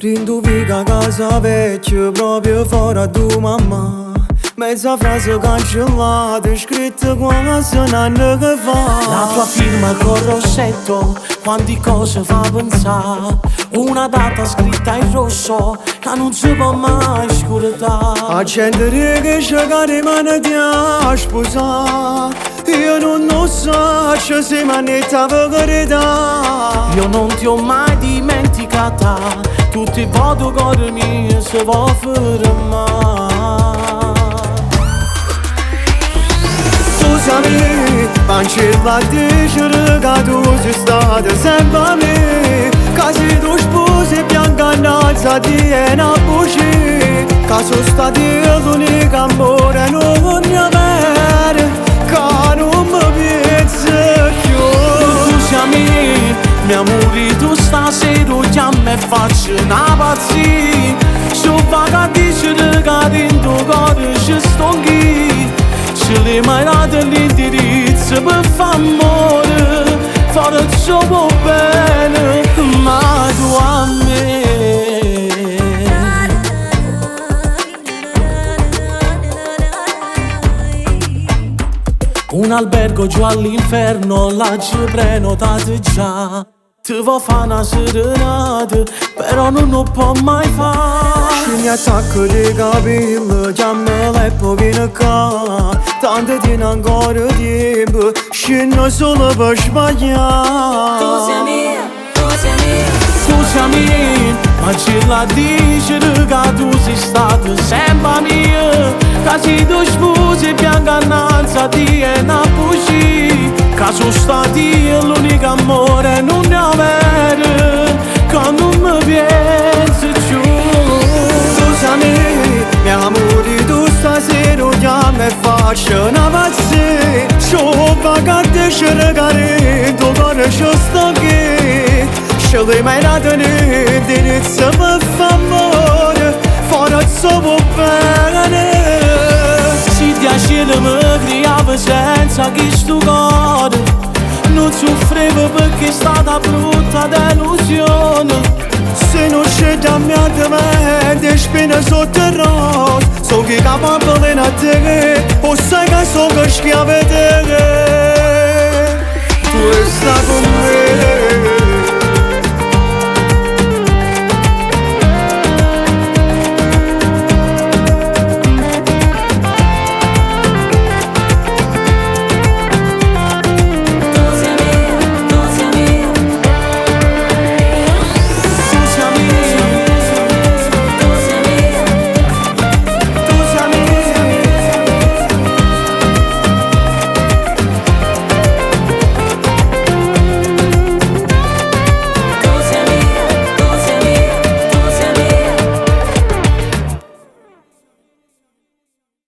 Rinduvica casa vecchia proprio fuori a tua mamma. Mezza frase cancellata, scritta quasi un anno che fa. La tua firma col rossetto, quante cose fa pensare. Una data scritta in rosso, che non si può mai scordare. Accendere che cercare mano ti ha sposato. Io non lo so se manetta per verità. Io non ti ho mai dimenticata, tutti i foto con mie se vuoi fermare. Scusami, cancella dicere che tu sei stata sempre a me. Che se tu sposi bianca innanzi ti è una bugia. Che sono stati l'unico amore non ne avere, che non mi pensi più. Scusami, mi amori tu stasera già mi faccio una pazzia. Sono vaga a dicere che dentro cuore ci sto chi. Ce l'hai mai dato l'indirizzo per fare amore, fare troppo bene, ma tu a me. Un albergo giù all'inferno, là ci prenotate già. Ti vuoi fare una serenata, però non lo può mai fare. Se mi attacco di capelli, chiamala e poi vieni qua. Tanto tieni ancora tempo, scendo solo per sbagliare. Tu sei mia, Scusami, ma ce la dicere che tu sei stata sempre mia. Che se tu sposi bianca innanzi ti è una bugia. Che sono stati l'unico amore non ne avere, che non mi pensi più. Scusami, mio amore, tu stasera già mi faccio una pazzia. C'ho vaga di cercare, tu cuore ci sto che. Ce l'hai mai dato l'indirizzo per fare amore, fare troppo bene. Si piaceva mi criava senza chi sto cuore, non soffrivo perché è stata brutta delusione. Se non c'è da mia mente, spina sotto il rosso. So che capabile a te, o sai che so che schiave te. Tu stai con me.